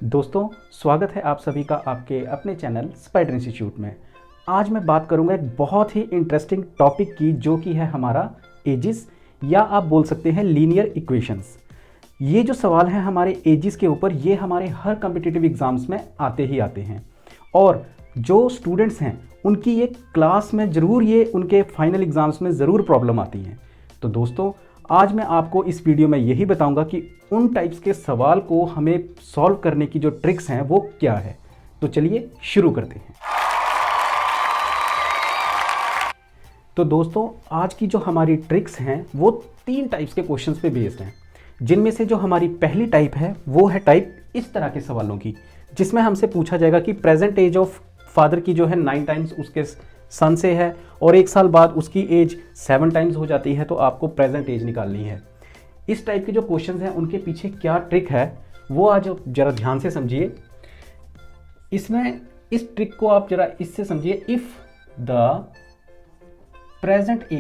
दोस्तों, स्वागत है आप सभी का आपके अपने चैनल स्पाइडर इंस्टीट्यूट में। आज मैं बात करूंगा एक बहुत ही इंटरेस्टिंग टॉपिक की, जो कि है हमारा एजिस, या आप बोल सकते हैं लीनियर इक्वेशंस। ये जो सवाल है हमारे एजिस के ऊपर, ये हमारे हर कॉम्पिटिटिव एग्जाम्स में आते ही आते हैं, और जो स्टूडेंट्स हैं उनकी ये क्लास में ज़रूर, ये उनके फाइनल एग्ज़ाम्स में ज़रूर प्रॉब्लम आती हैं। तो दोस्तों, आज मैं आपको इस वीडियो में यही बताऊंगा कि उन टाइप्स के सवाल को हमें सॉल्व करने की जो ट्रिक्स हैं वो क्या है। तो चलिए शुरू करते हैं। तो दोस्तों, आज की जो हमारी ट्रिक्स हैं वो 3 टाइप्स के क्वेश्चंस पे बेस्ड हैं, जिनमें से जो हमारी पहली टाइप है वो है टाइप इस तरह के सवालों की, जिसमें हमसे पूछा जाएगा कि प्रेजेंट एज ऑफ फादर की जो है 9 टाइम्स उसके सन से है, और 1 साल बाद उसकी एज 7 टाइम्स हो जाती है, तो आपको प्रेजेंट एज निकालनी है। इस टाइप के जो क्वेश्चंस हैं उनके पीछे क्या ट्रिक है वो आज जरा ध्यान से समझिए। इसमें इस ट्रिक को आप जरा इससे समझिए। If the present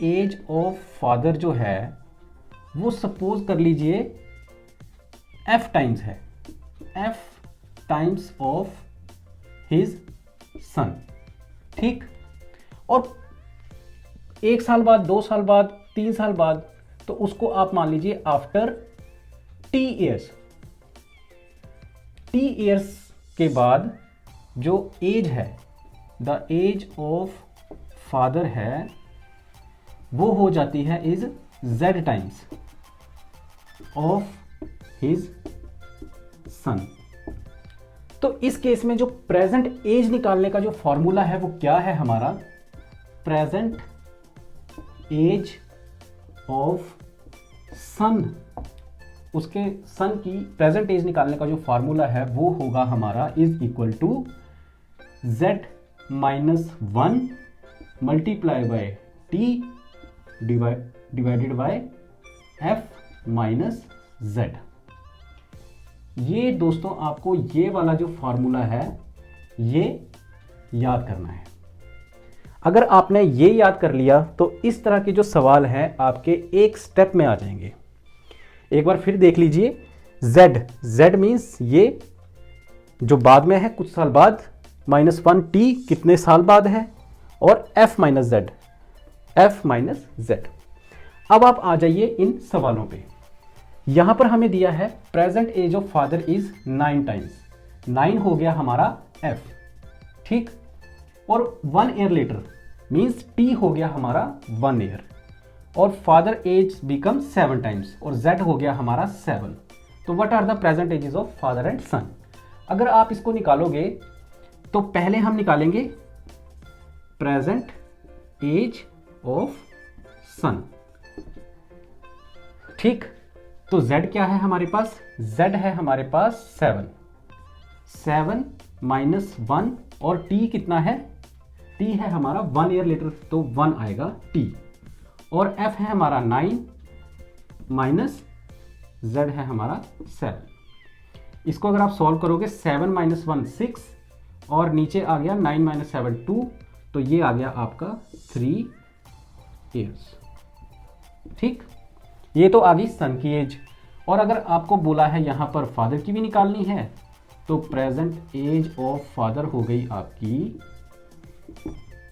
age of father जो है वो सपोज कर लीजिए f टाइम्स है, f times of his son, ठीक। और 1 साल बाद, 2 साल बाद, 3 साल बाद, तो उसको आप मान लीजिए after t years. t years के बाद जो एज है, द एज ऑफ फादर है, वो हो जाती है is z times of his सन। तो इस केस में जो प्रेजेंट एज निकालने का जो फॉर्मूला है वो क्या है हमारा? प्रेजेंट एज ऑफ सन, उसके सन की प्रेजेंट एज निकालने का जो फॉर्मूला है वो होगा हमारा is equal to z minus 1 multiply by t divided by f minus z। ये दोस्तों आपको ये वाला जो फॉर्मूला है ये याद करना है। अगर आपने ये याद कर लिया तो इस तरह के जो सवाल हैं आपके एक स्टेप में आ जाएंगे। एक बार फिर देख लीजिए। z मीन्स ये जो बाद में है कुछ साल बाद, -1 t कितने साल बाद है, और f माइनस z। अब आप आ जाइए इन सवालों पे। यहां पर हमें दिया है present age of father is 9 times, 9 हो गया हमारा f, ठीक। और 1 ईयर लेटर मींस t हो गया हमारा 1 ईयर, और फादर एज बिकम 7 टाइम्स, और z हो गया हमारा 7। तो what are the present ages of father and son? अगर आप इसको निकालोगे तो पहले हम निकालेंगे प्रेजेंट एज ऑफ सन, ठीक। तो z क्या है हमारे पास? z है हमारे पास 7 माइनस 1, और t कितना है? t है हमारा 1 ईयर लेटर, तो 1 आएगा t, और f है हमारा 9 माइनस z है हमारा 7। इसको अगर आप सॉल्व करोगे 7 माइनस 1 6, और नीचे आ गया 9 माइनस 7 2, तो ये आ गया आपका 3 ईयर्स, ठीक। ये तो आ गई सन की एज। और अगर आपको बोला है यहां पर फादर की भी निकालनी है, तो प्रेजेंट एज ऑफ फादर हो गई आपकी,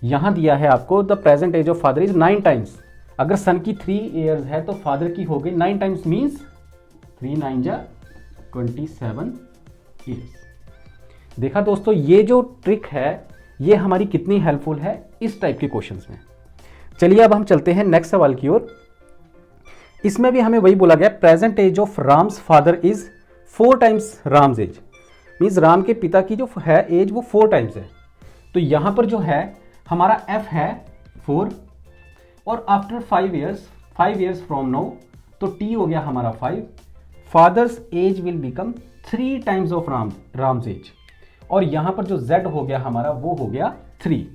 यहां दिया है आपको the present age of father is 9 times. अगर सन की 3 ईयर्स है तो फादर की हो गई 9 टाइम्स मीन्स 3 9 जा 27 ईयर्स। देखा दोस्तों, ये जो ट्रिक है ये हमारी कितनी हेल्पफुल है इस टाइप के क्वेश्चंस में। चलिए अब हम चलते हैं नेक्स्ट सवाल की ओर। इसमें भी हमें वही बोला गया, present age of Ram's father is 4 times Ram's age, means Ram के पिता की जो है एज वो 4 टाइम्स है। तो यहां पर जो है हमारा f है 4, और आफ्टर 5 ईयर्स फ्रॉम नाउ, तो t हो गया हमारा 5। Father's age will become 3 times of Ram's age, और यहां पर जो z हो गया हमारा वो हो गया 3।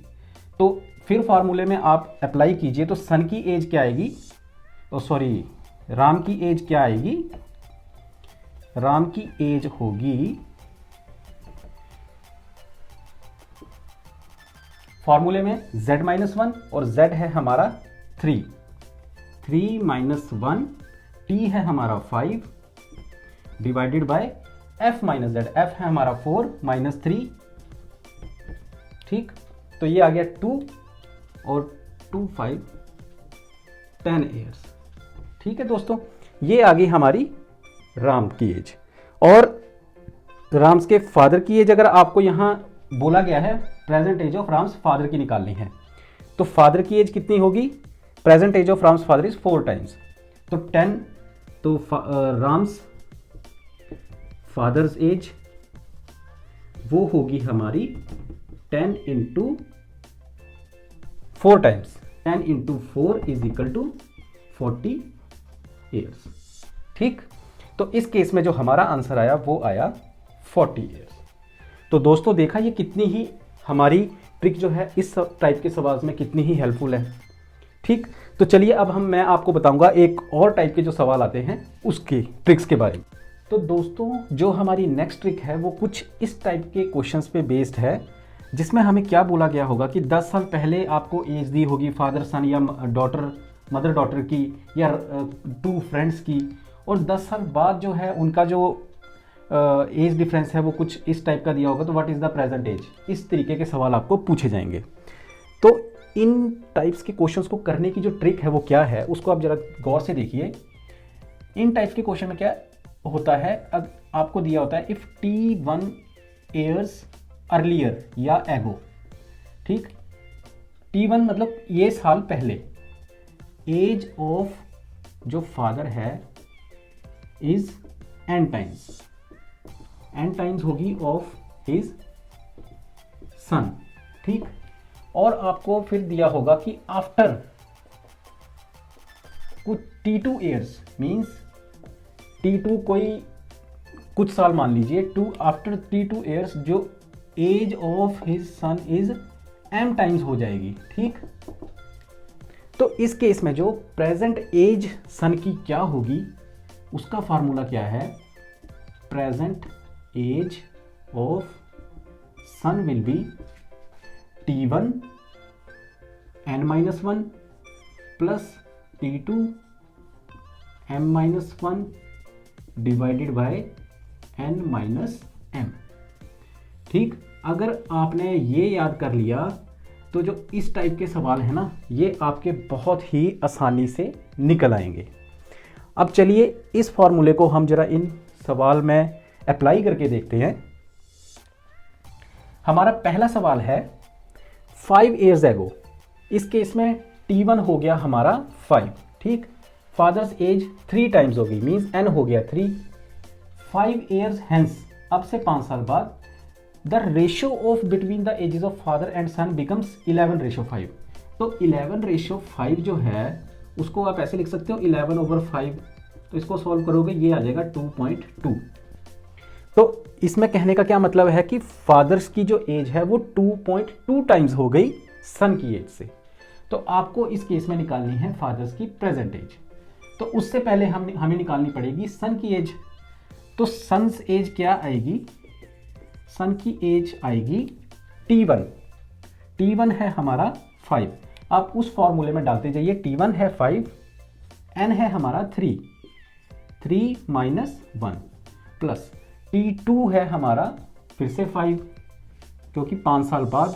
तो फिर फॉर्मूले में आप अप्लाई कीजिए, तो सन की एज क्या आएगी, राम की एज क्या आएगी? राम की एज होगी, फॉर्मूले में z माइनस 1, और z है हमारा 3 माइनस 1, t है हमारा 5, divided by F minus Z. F है हमारा 4 माइनस 3, ठीक, तो ये आ गया 2 और 2 5 10 ईयर्स। ठीक है दोस्तों, ये आ गई हमारी राम की एज। और राम्स के फादर की एज अगर आपको यहाँ बोला गया है present age of Ram's father की निकालनी है, तो फादर की एज कितनी होगी? Present age of Ram's father is 4 times, तो 10, तो राम्स फादर्स एज वो होगी हमारी 10 into 4 times. 10 into 4 is equal to 40 years. ठीक, तो इस केस में जो हमारा आंसर आया वो आया 40 ईयर्स। तो दोस्तों देखा ये कितनी ही हमारी ट्रिक जो है इस टाइप के सवाल में कितनी ही हेल्पफुल है। ठीक, तो चलिए अब मैं आपको बताऊंगा एक और टाइप के जो सवाल आते हैं उसके ट्रिक्स के बारे में। तो दोस्तों जो हमारी नेक्स्ट ट्रिक है वो कुछ इस टाइप के क्वेश्चंस पे बेस्ड है, जिसमें हमें क्या बोला गया होगा कि 10 साल पहले आपको एज दी होगी फादर सन या डॉटर मदर डॉटर की या 2 फ्रेंड्स की, और 10 साल बाद जो है उनका जो एज डिफरेंस है वो कुछ इस टाइप का दिया होगा, तो what is the present age. इस तरीके के सवाल आपको पूछे जाएंगे। तो इन टाइप्स के क्वेश्चंस को करने की जो ट्रिक है वो क्या है उसको आप जरा गौर से देखिए। इन टाइप के क्वेश्चन में क्या होता है, अब आपको दिया होता है इफ T1 ईयर्स अर्लियर या एगो। ठीक, T1 मतलब ये साल पहले, एज ऑफ जो फादर है is n times, n times होगी ऑफ हिज सन। ठीक, और आपको फिर दिया होगा कि आफ्टर कुछ T2 ईयर्स मींस T2 कोई कुछ साल मान लीजिए, आफ्टर T2 ईयर्स जो age of his son is m times हो जाएगी। ठीक, तो इस केस में जो प्रेजेंट एज सन की क्या होगी उसका फार्मूला क्या है, present age of son will be T1 n-1 plus T2 m-1 divided by n-m। ठीक, अगर आपने ये याद कर लिया तो जो इस टाइप के सवाल है ना ये आपके बहुत ही आसानी से निकल आएंगे। अब चलिए इस फॉर्मूले को हम जरा इन सवाल में अप्लाई करके देखते हैं। हमारा पहला सवाल है 5 ईयर्स एगो। इस केस में T1 हो गया हमारा 5। ठीक, फादर्स एज 3 टाइम्स होगी मींस n हो गया 3। 5 ईयर्स हेंस, अब से 5 साल बाद, the ratio of between the ages of father and son becomes 11:5। तो 11:5 जो है उसको आप ऐसे लिख सकते हो 11/5। तो इसको सॉल्व करोगे ये आ जाएगा 2.2। तो इसमें कहने का क्या मतलब है कि फादर्स की जो एज है वो 2.2 टाइम्स हो गई सन की एज से। तो आपको इस केस में निकालनी है फादर्स की प्रेजेंट एज। तो उससे पहले हमें निकालनी पड़ेगी सन की एज। तो सन्स एज क्या आएगी, सन की एज आएगी T1। T1 है हमारा 5। आप उस फॉर्मूले में डालते जाइए, T1 है 5, n है हमारा 3, 3 माइनस 1 प्लस T2 है हमारा फिर से 5 क्योंकि 5 साल बाद,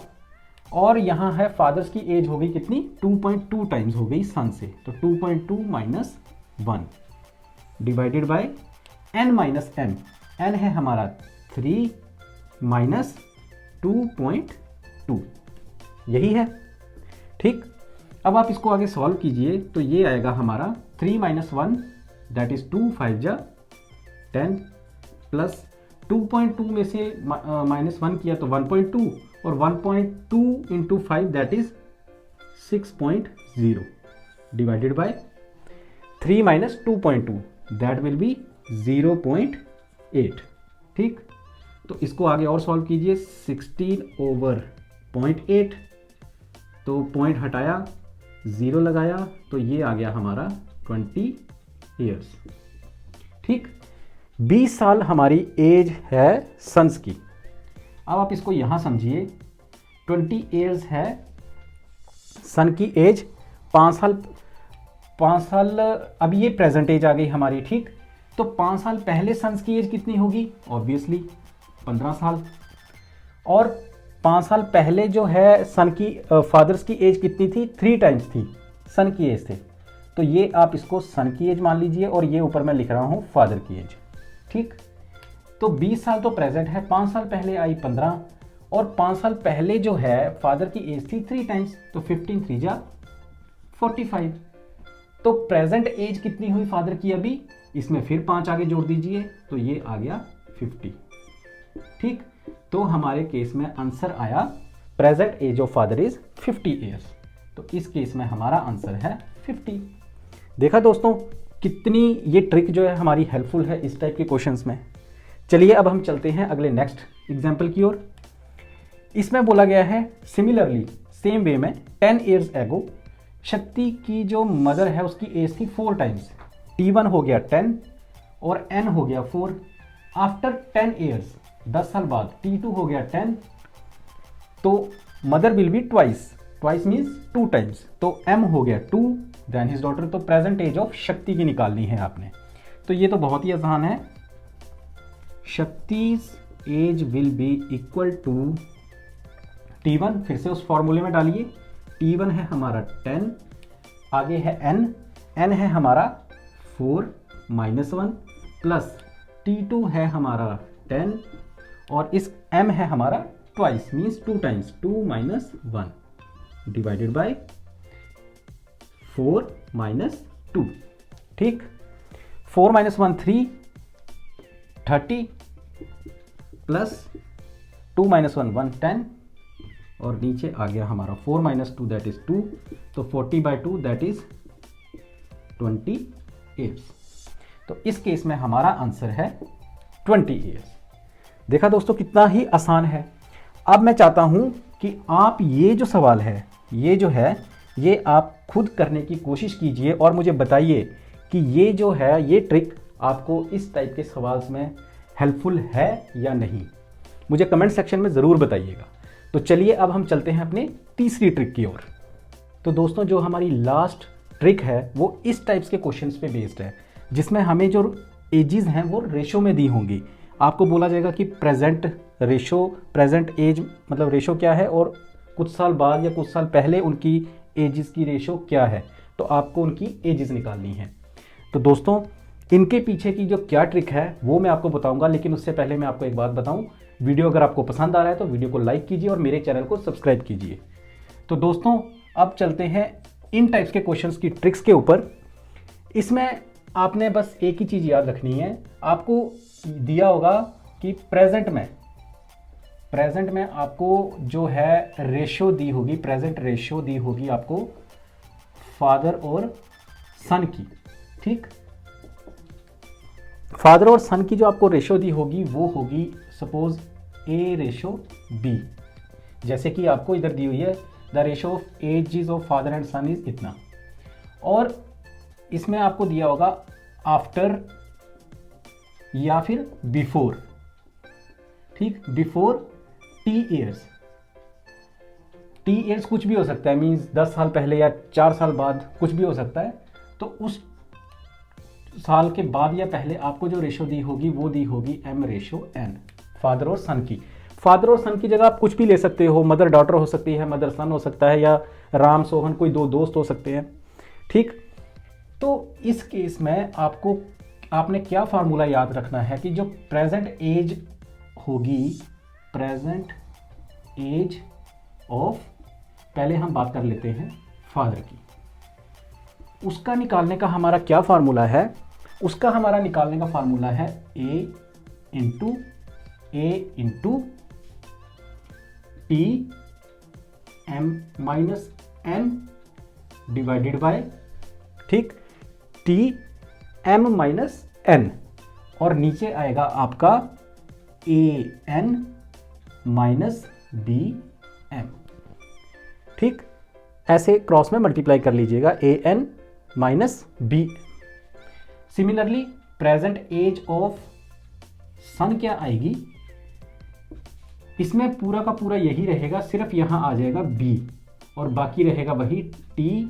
और यहाँ है फादर्स की एज हो गई कितनी, 2.2 टाइम्स हो गई सन से। तो 2.2 minus 1 divided bye n minus m। n है हमारा 3 माइनस 2.2, यही है। ठीक, अब आप इसको आगे सॉल्व कीजिए तो ये आएगा हमारा 3 माइनस 1 दैट इज 2, 5 जा 10 प्लस 2.2 में से माइनस 1 किया तो 1.2 और 1.2 into 5 that is 6.0 divided by 3 minus 2.2 that will B 0.8। ठीक, तो इसको आगे और सॉल्व कीजिए, 16/0.8, तो पॉइंट हटाया 0 लगाया तो ये आ गया हमारा 20 ईयर्स। ठीक, 20 साल हमारी एज है सन्स की। अब आप इसको यहां समझिए, 20 ईयर्स है सन की एज, 5 साल अब ये प्रेजेंट एज आ गई हमारी। ठीक, तो 5 साल पहले सन्स की एज कितनी होगी? ऑब्वियसली 15 साल। और 5 साल पहले जो है सन की फादर्स की एज कितनी थी? 3 टाइम्स थी सन की एज थे। तो ये आप इसको सन की एज मान लीजिए और ये ऊपर मैं लिख रहा हूँ फादर की एज। ठीक, तो 20 साल तो प्रेजेंट है, 5 साल पहले आई 15 और 5 साल पहले जो है फादर की एज थी 3 टाइम्स, तो 15 3 जा 45। तो प्रेजेंट एज कितनी हुई फादर की अभी? इसमें फिर 5 आगे जोड़ दीजिए तो ये आ गया 50। ठीक, तो हमारे केस में आंसर आया present age of father is 50 years. तो इस केस में हमारा आंसर है 50। देखा दोस्तों कितनी ये ट्रिक जो है हमारी हेल्पफुल है इस टाइप के क्वेश्चंस में। चलिए अब हम चलते हैं अगले नेक्स्ट एग्जाम्पल की ओर। इसमें बोला गया है सिमिलरली सेम वे में 10 ईयर्स एगो शक्ति की जो मदर है उसकी एज थी 4 टाइम्स। T1 हो गया 10 और N हो गया 4। आफ्टर 10 ईयर्स 10 साल बाद T2 हो गया 10, तो mother will be twice means 2 times, तो M हो गया 2 देन हिज डॉटर। तो प्रेजेंट एज ऑफ शक्ति की निकालनी है आपने। तो ये तो बहुत ही आसान है। शक्तिज age will be equal to T1, फिर से उस फॉर्मूले में डालिए। T1 है हमारा 10, आगे है N है हमारा 4 - 1 प्लस T2 है हमारा 10 और इस M है हमारा twice means 2 times, 2 - 1 divided bye 4 - 2। ठीक, 4 - 1 3 30 प्लस 2 - 1 1 10 और नीचे आ गया हमारा 4 - 2 दैट इज 2, तो 40/2 दैट इज 20 ईयर्स। तो इस केस में हमारा आंसर है 20 ईयर्स। देखा दोस्तों कितना ही आसान है। अब मैं चाहता हूं कि आप ये जो सवाल है ये जो है ये आप खुद करने की कोशिश कीजिए और मुझे बताइए कि ये जो है ये ट्रिक आपको इस टाइप के सवाल में हेल्पफुल है या नहीं। मुझे कमेंट सेक्शन में ज़रूर बताइएगा। तो चलिए अब हम चलते हैं अपने तीसरी ट्रिक की ओर। तो दोस्तों जो हमारी लास्ट ट्रिक है वो इस टाइप्स के क्वेश्चंस पे बेस्ड है, जिसमें हमें जो एजेस हैं वो रेशो में दी होंगी। आपको बोला जाएगा कि प्रेजेंट रेशो, प्रेजेंट एज मतलब रेशो क्या है और कुछ साल बाद या कुछ साल पहले उनकी एजेस की रेशो क्या है, तो आपको उनकी एजेस निकालनी है। तो दोस्तों इनके पीछे की जो क्या ट्रिक है वो मैं आपको बताऊंगा, लेकिन उससे पहले मैं आपको एक बात बताऊं। वीडियो अगर आपको पसंद आ रहा है तो वीडियो को लाइक कीजिए और मेरे चैनल को सब्सक्राइब कीजिए। तो दोस्तों अब चलते हैं इन टाइप्स के क्वेश्चंस की ट्रिक्स के ऊपर। इसमें आपने बस एक ही चीज़ याद रखनी है, आपको दिया होगा कि प्रेजेंट में आपको जो है रेशो दी होगी, प्रेजेंट रेशो दी होगी आपको फादर और सन की। ठीक, फादर और सन की जो आपको रेशो दी होगी वो होगी सपोज A/B। जैसे कि आपको इधर दी हुई है the ratio of ages of father and son is इतना, और इसमें आपको दिया होगा आफ्टर या फिर बिफोर। ठीक, बिफोर T ईयर्स कुछ भी हो सकता है, मीन्स 10 साल पहले या 4 साल बाद कुछ भी हो सकता है। तो उस साल के बाद या पहले आपको जो रेशो दी होगी वो दी होगी M/N, फादर और सन की। फादर और सन की जगह आप कुछ भी ले सकते हो, मदर डॉटर हो सकती है, मदर सन हो सकता है, या राम सोहन कोई 2 दोस्त हो सकते हैं। ठीक, तो इस केस में आपने क्या फार्मूला याद रखना है कि जो प्रेजेंट एज होगी, प्रेजेंट एज ऑफ, पहले हम बात कर लेते हैं फादर की, उसका निकालने का हमारा क्या फार्मूला है? उसका हमारा निकालने का फार्मूला है A into T M-N divided by, ठीक, T M-N और नीचे आएगा आपका AN -BM। ठीक, ऐसे क्रॉस में मल्टीप्लाई कर लीजिएगा AN -B। Similarly present age of son क्या आएगी? इसमें पूरा का पूरा यही रहेगा, सिर्फ यहां आ जाएगा B और बाकी रहेगा वही T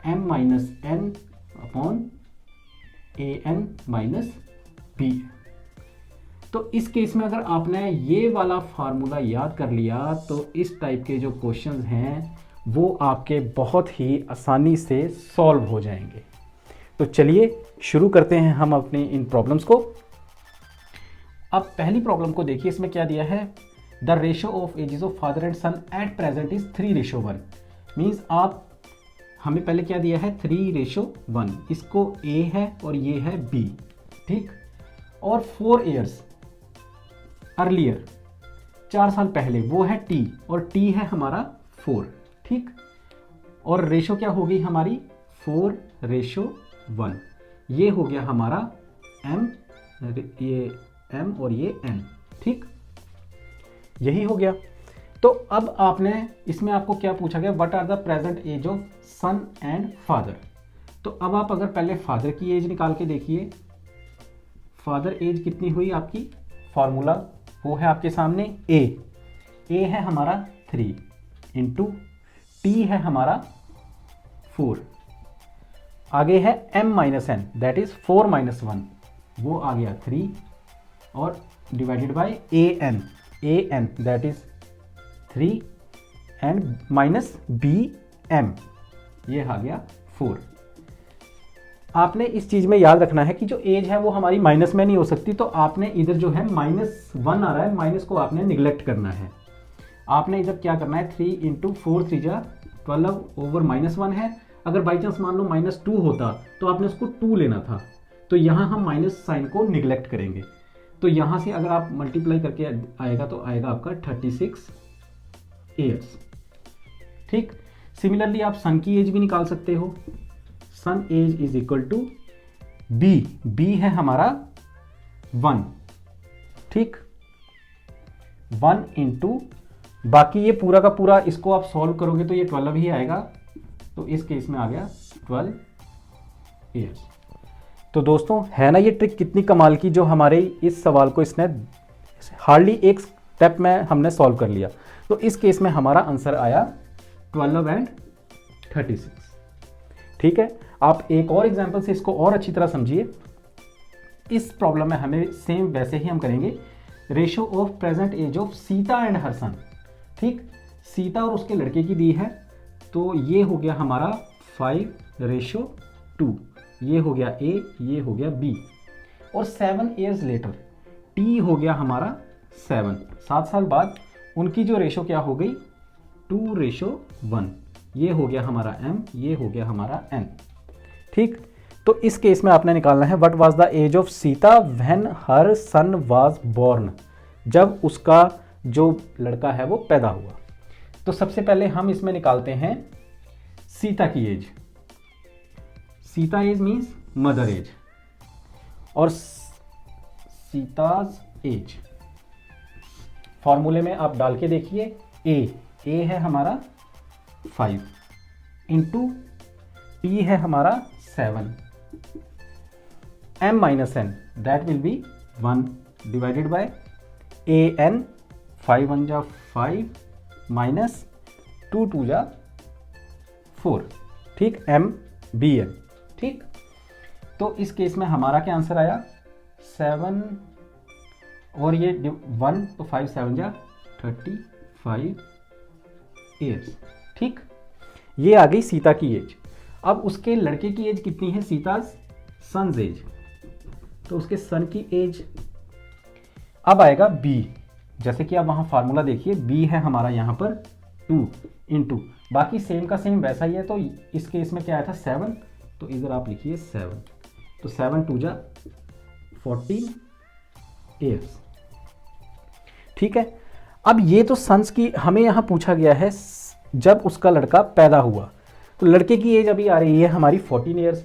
M-N upon an minus B. तो इस केस में अगर आपने ये वाला फार्मूला याद कर लिया तो इस टाइप के जो क्वेश्चंस हैं वो आपके बहुत ही आसानी से सॉल्व हो जाएंगे। तो चलिए शुरू करते हैं हम अपने इन प्रॉब्लम्स को। अब पहली प्रॉब्लम को देखिए, इसमें क्या दिया है, the ratio of ages of father and son at present is 3:1। Means आप हमें पहले क्या दिया है 3:1, इसको ए है और ये है बी, ठीक। और 4 ईयर्स अर्लियर, 4 साल पहले, वो है टी और टी है हमारा 4, ठीक। और रेशो क्या होगी हमारी 4:1, ये हो गया हमारा m, ये m और ये n, ठीक, यही हो गया। तो अब आपने इसमें आपको क्या पूछा गया, what are the present age of son and father. तो अब आप अगर पहले फादर की एज निकाल के देखिए, फादर एज कितनी हुई आपकी, फॉर्मूला वो है आपके सामने, ए है हमारा 3 इंटू टी है हमारा 4, आगे है m minus n that is 4 minus 1, वो आ गया 3 और divided by an that is 3 and minus bm, ये आ गया 4। आपने इस चीज में याद रखना है कि जो एज है वो हमारी माइनस में नहीं हो सकती, तो आपने इधर जो है -1 आ रहा है, माइनस को आपने निगलेक्ट करना है। आपने इधर क्या करना है 3 इंटू 4 3 12 ओवर -1 है। अगर बाई चांस मान लो -2 होता तो आपने उसको 2 लेना था, तो यहाँ हम माइनस साइन को निगलेक्ट करेंगे। तो यहाँ से अगर आप मल्टीप्लाई करके आएगा तो आएगा आपका 36 ईयर्स, ठीक। सिमिलरली आप सन की एज भी निकाल सकते हो, son age is equal to B है हमारा 1, ठीक, 1 इंटू बाकी ये पूरा का पूरा इसको आप सॉल्व करोगे तो ये 12 ही आएगा, तो इस केस में आ गया 12 ईयर्स। तो दोस्तों है ना ये ट्रिक कितनी कमाल की, जो हमारे इस सवाल को इसने हार्डली एक स्टेप में हमने सॉल्व कर लिया। तो इस केस में हमारा आंसर आया 12 एंड 36, ठीक है। आप एक और एग्जांपल से इसको और अच्छी तरह समझिए। इस प्रॉब्लम में हमें सेम वैसे ही हम करेंगे, ratio of present age of Sita and her son, ठीक। सीता और उसके लड़के की दी है, तो ये हो गया हमारा 5:2, ये हो गया A, ये हो गया B। और 7 ईयर्स लेटर T हो गया हमारा 7 साल बाद उनकी जो रेशो क्या हो गई 2:1, ये हो गया हमारा M, ये हो गया हमारा N, ठीक। तो इस केस में आपने निकालना है what was the age of Sita when her son was born, जब उसका जो लड़का है वो पैदा हुआ। तो सबसे पहले हम इसमें निकालते हैं सीता की age. Sita age means mother age, और सीताज एज फॉर्मूले में आप डाल के देखिए, ए है हमारा 5 इंटू टी है हमारा 7, m minus n that will be 1 divided by an, 5 1 जा 5 माइनस 2 2 जा 4, ठीक, mbn, ठीक। तो इस केस में हमारा क्या आंसर आया 7 और ये 1, तो 5 7 जा 35 ईयर्स, ठीक। ये आ गई सीता की एज। अब उसके लड़के की एज कितनी है, सीताज सन्स एज, तो उसके सन की एज अब आएगा b, जैसे कि आप वहां फार्मूला देखिए, b है हमारा यहाँ पर 2 इंटू बाकी सेम का सेम वैसा ही है, तो इस केस में क्या आया था 7, तो इधर आप लिखिए 7, तो 7 2 जा 14 ईयर्स, ठीक है। अब ये तो सन्स की हमें यहाँ पूछा गया है जब उसका लड़का पैदा हुआ, तो लड़के की एज अभी आ रही है हमारी 14 ईयर्स,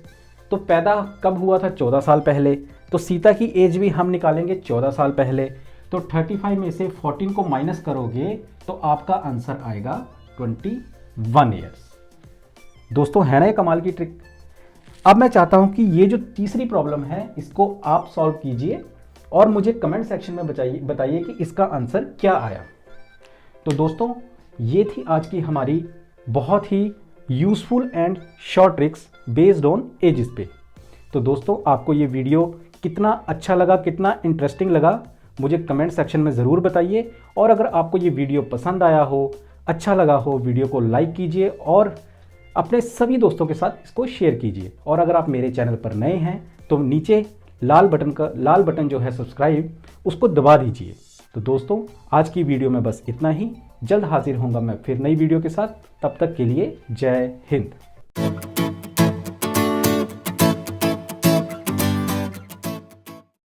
तो पैदा कब हुआ था 14 साल पहले, तो सीता की एज भी हम निकालेंगे 14 साल पहले, तो 35 में से 14 को माइनस करोगे तो आपका आंसर आएगा 21 ईयर्स। दोस्तों है ना ये कमाल की ट्रिक। अब मैं चाहता हूं कि ये जो तीसरी प्रॉब्लम है इसको आप सॉल्व कीजिए और मुझे कमेंट सेक्शन में बताइए कि इसका आंसर क्या आया। तो दोस्तों ये थी आज की हमारी बहुत ही useful and short tricks based on ages पे। तो दोस्तों आपको ये वीडियो कितना अच्छा लगा, कितना इंटरेस्टिंग लगा, मुझे कमेंट सेक्शन में ज़रूर बताइए। और अगर आपको ये वीडियो पसंद आया हो, अच्छा लगा हो, वीडियो को लाइक कीजिए और अपने सभी दोस्तों के साथ इसको शेयर कीजिए। और अगर आप मेरे चैनल पर नए हैं तो नीचे लाल बटन जो है सब्सक्राइब, उसको दबा दीजिए। तो दोस्तों आज की वीडियो में बस इतना ही। जल्द हाजिर होऊंगा मैं फिर नई वीडियो के साथ। तब तक के लिए जय हिंद।